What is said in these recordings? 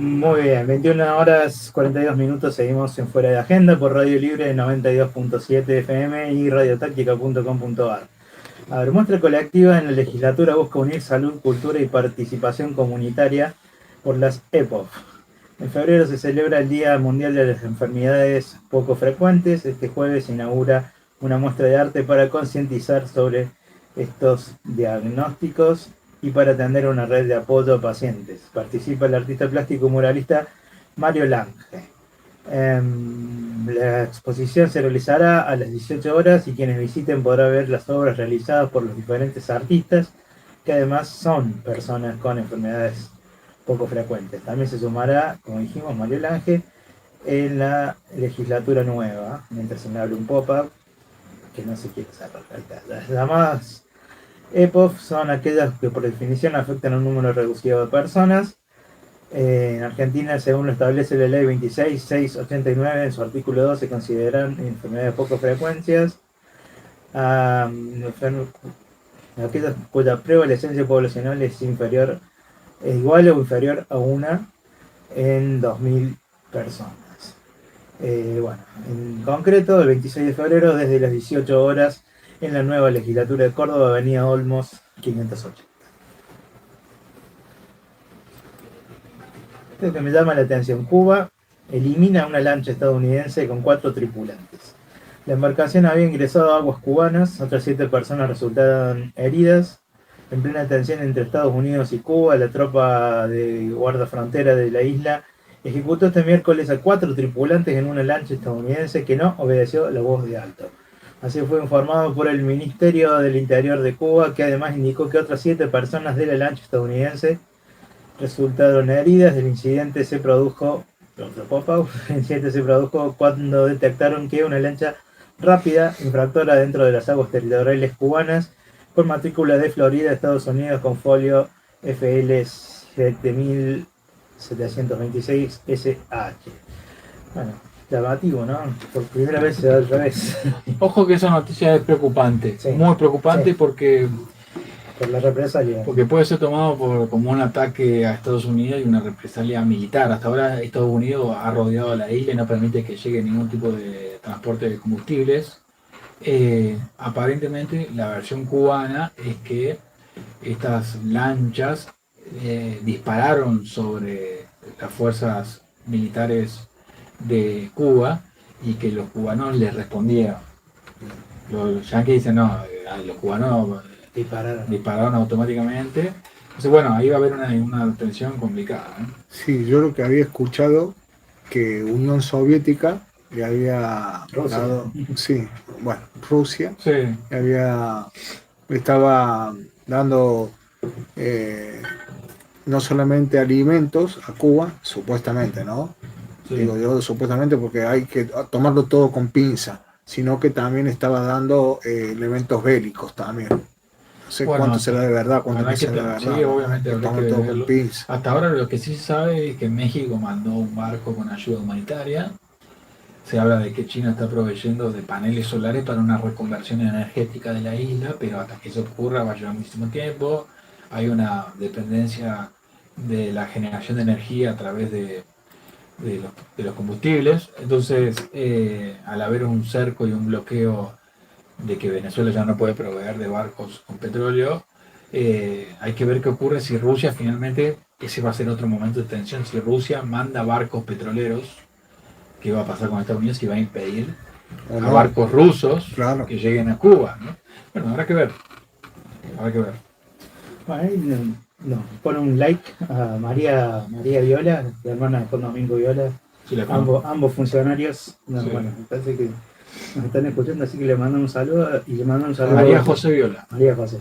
Muy bien, 21 horas 42 minutos, seguimos en Fuera de Agenda por Radio Libre 92.7 FM y radiotáctica.com.ar. A ver, muestra colectiva en la legislatura busca unir salud, cultura y participación comunitaria por las EPOF. En febrero se celebra el Día Mundial de las Enfermedades Poco Frecuentes. Este jueves se inaugura una muestra de arte para concientizar sobre estos diagnósticos y para atender una red de apoyo a pacientes. Participa el artista plástico muralista Mario Lange. La exposición se realizará a las 18 horas y quienes visiten podrán ver las obras realizadas por los diferentes artistas, que además son personas con enfermedades poco frecuentes. También se sumará, como dijimos, Mario Lange en la legislatura nueva, mientras se me abre un pop-up que no se quiere cerrar. Las llamadas EPOF son aquellas que por definición afectan a un número reducido de personas. En Argentina, según lo establece la ley 26689, en su artículo 2 se consideran enfermedades de pocas frecuencias aquellas cuya prevalecencia poblacional es igual o inferior a una en 2000 personas. Bueno, en concreto, el 26 de febrero, desde las 18 horas, en la nueva legislatura de Córdoba, Avenida Olmos 508. Esto que me llama la atención: Cuba elimina una lancha estadounidense con 4 tripulantes. La embarcación había ingresado a aguas cubanas, otras 7 personas resultaron heridas. En plena tensión entre Estados Unidos y Cuba, la tropa de guardafrontera de la isla ejecutó este miércoles a 4 tripulantes en una lancha estadounidense que no obedeció la voz de alto. Así fue informado por el Ministerio del Interior de Cuba, que además indicó que otras 7 personas de la lancha estadounidense resultaron heridas. El incidente se produjo cuando detectaron que una lancha rápida infractora dentro de las aguas territoriales cubanas con matrícula de Florida, Estados Unidos, con folio FL 7726 SH. Bueno, llamativo, ¿no? Por primera vez se da al revés. Ojo que esa noticia es preocupante, Sí, muy preocupante, sí. porque Por la represalia. Porque puede ser tomado como un ataque a Estados Unidos y una represalia militar. Hasta ahora Estados Unidos ha rodeado la isla y no permite que llegue ningún tipo de transporte de combustibles. Aparentemente la versión cubana es que estas lanchas dispararon sobre las fuerzas militares de Cuba y que los cubanos les respondieron. Los yanquis dicen no, los cubanos dispararon automáticamente. Entonces, bueno, ahí va a haber una tensión complicada, ¿eh? Sí, yo lo que había escuchado que Unión Soviética le había dado, sí, bueno, Rusia Sí. le estaba dando no solamente alimentos a Cuba, supuestamente, ¿no? Sí. Digo yo supuestamente porque hay que tomarlo todo con pinza, sino que también estaba dando elementos bélicos también. No sé cuánto será de verdad, cuánto no será de verdad. Sí, obviamente habrá que verlo. Hasta ahora lo que sí se sabe es que México mandó un barco con ayuda humanitaria. Se habla de que China está proveyendo de paneles solares para una reconversión energética de la isla, pero hasta que eso ocurra va a llevar muchísimo tiempo. Hay una dependencia de la generación de energía a través de los combustibles. Entonces, al haber un cerco y un bloqueo de que Venezuela ya no puede proveer de barcos con petróleo, hay que ver qué ocurre si Rusia finalmente, ese va a ser otro momento de tensión, si Rusia manda barcos petroleros, qué va a pasar con Estados Unidos, si va a impedir a barcos rusos que lleguen a Cuba, ¿no? Bueno, habrá que ver. Bueno, ahí pone un like a María Viola, la hermana de Juan Domingo Viola, sí, ambos funcionarios. No, sí. Bueno, me parece que nos están escuchando, así que le mando un saludo y le mando un saludo María José Viola. María José.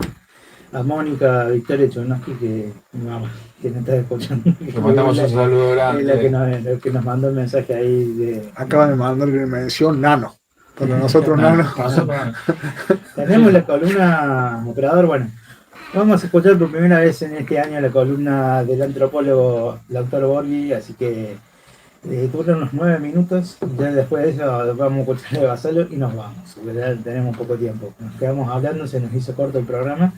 A Mónica Victoria Chonoski, que nos está escuchando. Le mandamos un saludo grande. La que nos mandó el mensaje ahí de. Acaba de mandar que mención Nano. Para nosotros Nano. Tenemos la columna operador, bueno. Vamos a escuchar por primera vez en este año la columna del antropólogo Dr. Borghi, así que dura unos 9 minutos. Ya después de eso vamos a escuchar de Basalo y nos vamos, porque ya tenemos poco tiempo. Nos quedamos hablando, se nos hizo corto el programa.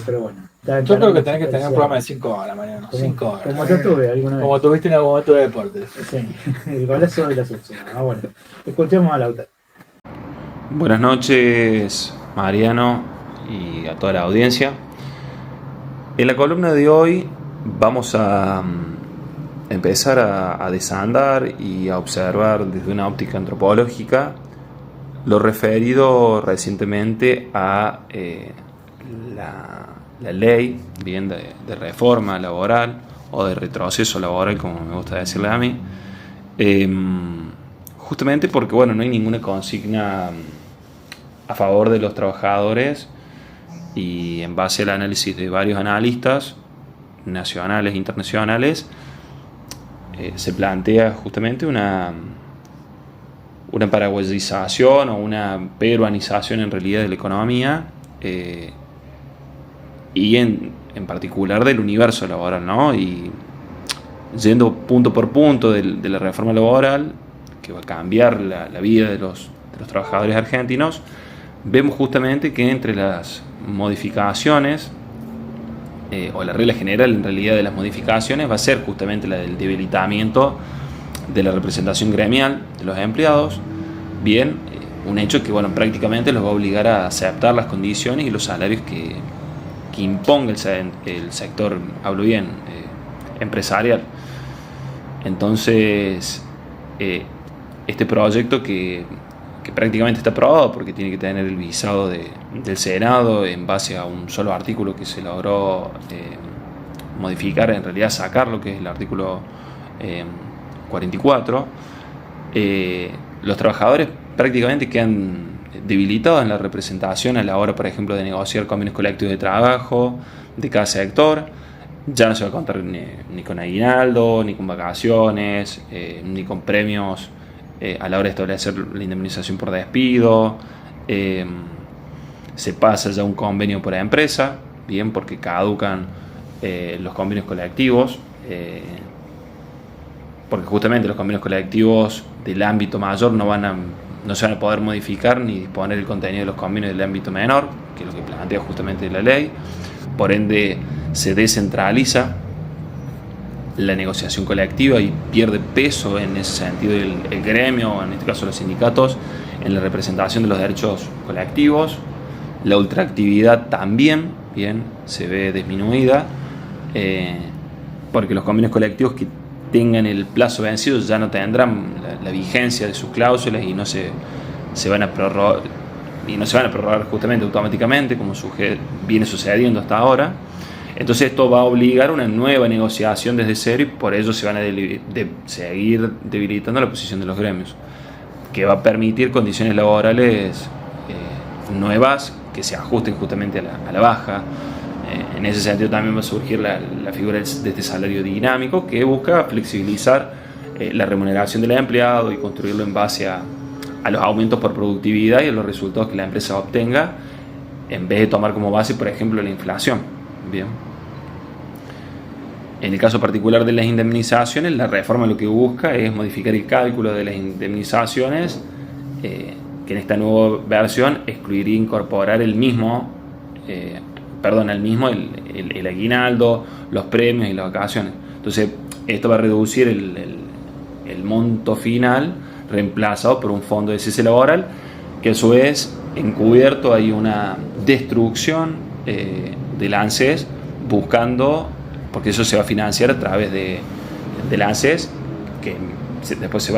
Pero bueno. Yo creo que tenés que tener un programa de 5 horas, Mariano. 5 horas. Como yo tuve alguna vez. Como tuviste en algún momento de deportes. Sí, el golazo de la sección. Bueno, escuchemos a Lautaro. Buenas noches, Mariano, y a toda la audiencia. En la columna de hoy vamos a empezar a desandar y a observar desde una óptica antropológica lo referido recientemente a la ley bien de reforma laboral o de retroceso laboral, como me gusta decirle a mí, justamente porque bueno, no hay ninguna consigna a favor de los trabajadores, y en base al análisis de varios analistas nacionales e internacionales se plantea justamente una paraguayización o una peruanización en realidad de la economía, y en particular del universo laboral, ¿no? Y yendo punto por punto de la reforma laboral que va a cambiar la vida de los trabajadores argentinos, vemos justamente que entre las modificaciones o la regla general en realidad de las modificaciones va a ser justamente la del debilitamiento de la representación gremial de los empleados, bien, un hecho que bueno, prácticamente los va a obligar a aceptar las condiciones y los salarios que imponga el sector, hablo bien, empresarial. Entonces este proyecto que prácticamente está aprobado porque tiene que tener el visado del Senado en base a un solo artículo que se logró modificar, en realidad sacar lo que es el artículo 44, los trabajadores prácticamente quedan debilitados en la representación a la hora, por ejemplo, de negociar convenios colectivos de trabajo de cada sector. Ya no se va a contar ni con aguinaldo, ni con vacaciones, ni con premios a la hora de establecer la indemnización por despido. Se pasa ya a un convenio por empresa, bien, porque caducan los convenios colectivos, porque justamente los convenios colectivos del ámbito mayor no se van a poder modificar ni disponer el contenido de los convenios del ámbito menor, que es lo que plantea justamente la ley. Por ende, se descentraliza la negociación colectiva y pierde peso en ese sentido el gremio, en este caso los sindicatos, en la representación de los derechos colectivos. La ultraactividad también, bien, se ve disminuida, porque los convenios colectivos que tengan el plazo vencido ya no tendrán la vigencia de sus cláusulas y no se van a prorrogar, justamente automáticamente, como viene sucediendo hasta ahora. Entonces esto va a obligar a una nueva negociación desde cero, y por ello se van a seguir debilitando la posición de los gremios, que va a permitir condiciones laborales nuevas que se ajusten justamente a la baja. En ese sentido también va a surgir la figura de este salario dinámico, que busca flexibilizar la remuneración del empleado y construirlo en base a los aumentos por productividad y a los resultados que la empresa obtenga, en vez de tomar como base, por ejemplo, la inflación. Bien. En el caso particular de las indemnizaciones, la reforma lo que busca es modificar el cálculo de las indemnizaciones, que en esta nueva versión excluiría incorporar el aguinaldo, los premios y las vacaciones. Entonces, esto va a reducir el monto final, reemplazado por un fondo de cese laboral, que a su vez, encubierto, hay una destrucción del ANSES, buscando, porque eso se va a financiar a través del ANSES, que después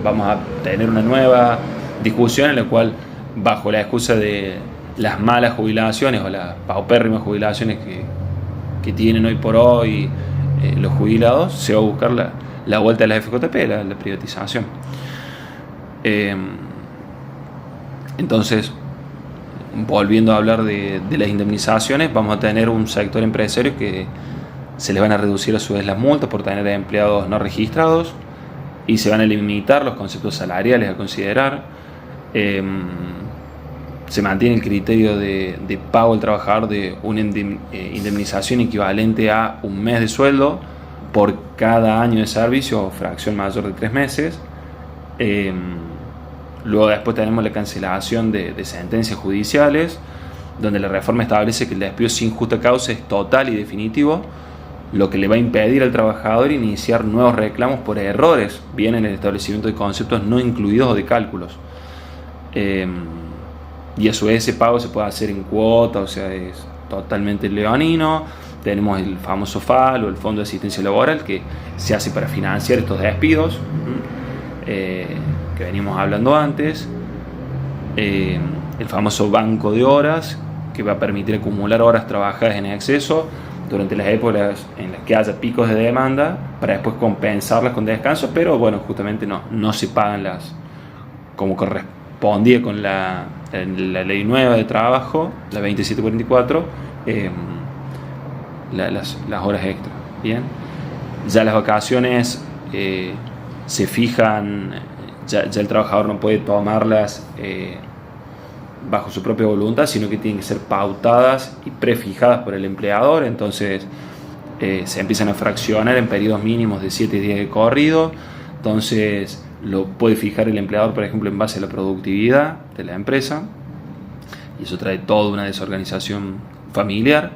vamos a tener una nueva discusión en la cual, bajo la excusa de las malas jubilaciones o las paupérrimas jubilaciones que tienen hoy por hoy los jubilados, se va a buscar la vuelta de la FJP, la privatización. Entonces, volviendo a hablar de las indemnizaciones, vamos a tener un sector empresario que se les van a reducir a su vez las multas por tener empleados no registrados, y se van a limitar los conceptos salariales a considerar. Se mantiene el criterio de pago al trabajador de una indemnización equivalente a un mes de sueldo por cada año de servicio o fracción mayor de 3 meses. Luego después tenemos la cancelación de sentencias judiciales donde la reforma establece que el despido sin justa causa es total y definitivo, lo que le va a impedir al trabajador iniciar nuevos reclamos por errores, bien en el establecimiento de conceptos no incluidos o de cálculos. Y a su vez ese pago se puede hacer en cuota, o sea, es totalmente leonino. Tenemos el famoso FAL o el Fondo de Asistencia Laboral, que se hace para financiar estos despidos, que venimos hablando antes. El famoso banco de horas, que va a permitir acumular horas trabajadas en exceso durante las épocas en las que haya picos de demanda, para después compensarlas con descansos, pero bueno, justamente no se pagan las como correspondía con la ley nueva de trabajo, la 2744, las horas extras. Bien, ya las vacaciones se fijan, ya el trabajador no puede tomarlas bajo su propia voluntad, sino que tienen que ser pautadas y prefijadas por el empleador. Entonces se empiezan a fraccionar en periodos mínimos de 7 días de corrido. Entonces lo puede fijar el empleador, por ejemplo, en base a la productividad de la empresa, y eso trae toda una desorganización familiar.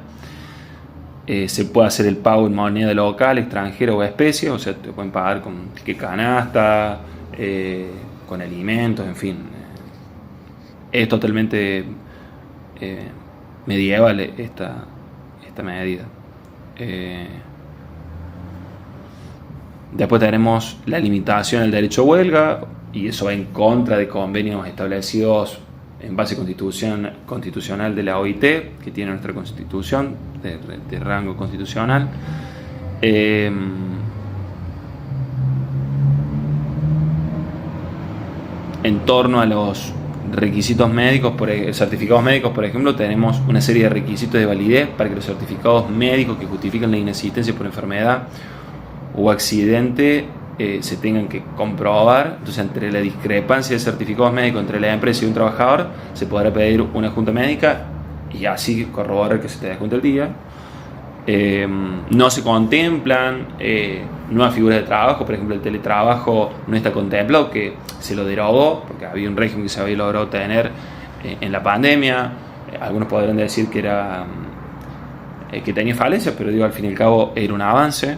Se puede hacer el pago en moneda local, extranjera o especie, o sea, te pueden pagar con ticket canasta, con alimentos, en fin. Es totalmente medieval esta medida. Después tenemos la limitación al derecho a huelga, y eso va en contra de convenios establecidos en base constitucional de la OIT, que tiene nuestra constitución de rango constitucional. En torno a los requisitos médicos, certificados médicos, por ejemplo, tenemos una serie de requisitos de validez para que los certificados médicos que justifican la inexistencia por enfermedad o accidente se tengan que comprobar. Entonces, entre la discrepancia de certificados médicos entre la empresa y un trabajador, se podrá pedir una junta médica y así corroborar que se te dé junta el día. No se contemplan nuevas figuras de trabajo, por ejemplo el teletrabajo no está contemplado, que se lo derogó porque había un régimen que se había logrado tener en la pandemia. Algunos podrán decir que que tenía falencias, pero digo, al fin y al cabo era un avance.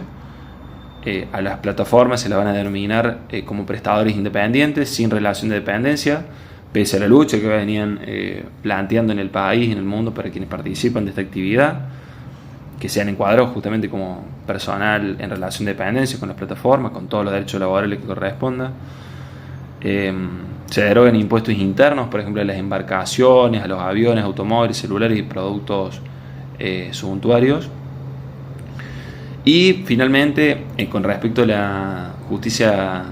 A las plataformas se las van a denominar como prestadores independientes sin relación de dependencia, pese a la lucha que venían planteando en el país y en el mundo para quienes participan de esta actividad, que sean encuadrados justamente como personal en relación de dependencia con las plataformas, con todos los derechos laborales que correspondan. Se derogan impuestos internos, por ejemplo a las embarcaciones, a los aviones, automóviles, celulares y productos suntuarios. Y finalmente, con respecto a la justicia,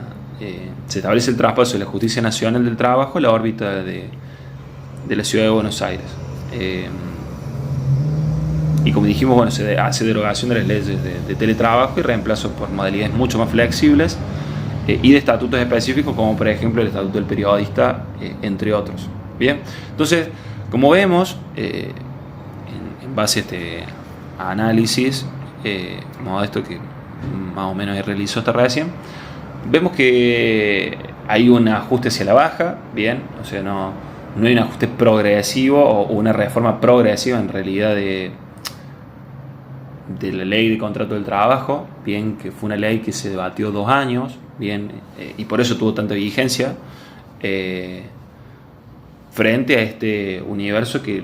se establece el traspaso de la Justicia Nacional del Trabajo a la órbita de la Ciudad de Buenos Aires. Y como dijimos, bueno, se hace derogación de las leyes de teletrabajo y reemplazo por modalidades mucho más flexibles y de estatutos específicos, como por ejemplo el estatuto del periodista, entre otros. Bien, entonces, como vemos, en base a este análisis modesto que más o menos realizó esta recién, vemos que hay un ajuste hacia la baja, bien, o sea, no hay un ajuste progresivo o una reforma progresiva en realidad de la ley de contrato del trabajo, bien, que fue una ley que se debatió 2 años, bien, y por eso tuvo tanta vigencia frente a este universo que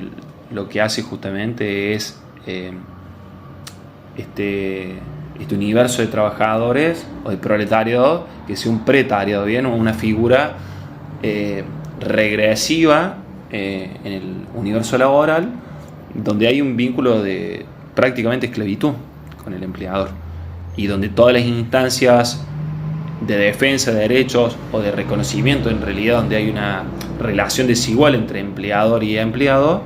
lo que hace justamente es este universo de trabajadores o de proletariado que sea un precariado, bien, una figura regresiva en el universo laboral, donde hay un vínculo de prácticamente esclavitud con el empleador, y donde todas las instancias de defensa de derechos o de reconocimiento, en realidad donde hay una relación desigual entre empleador y empleado,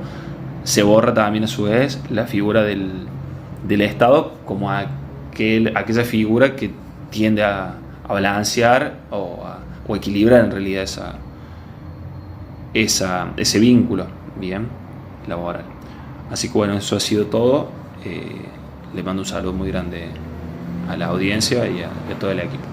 se borra también a su vez la figura del Estado como aquella figura que tiende a balancear o equilibrar en realidad ese vínculo, bien, laboral. Así que bueno, eso ha sido todo. Le mando un saludo muy grande a la audiencia y a todo el equipo.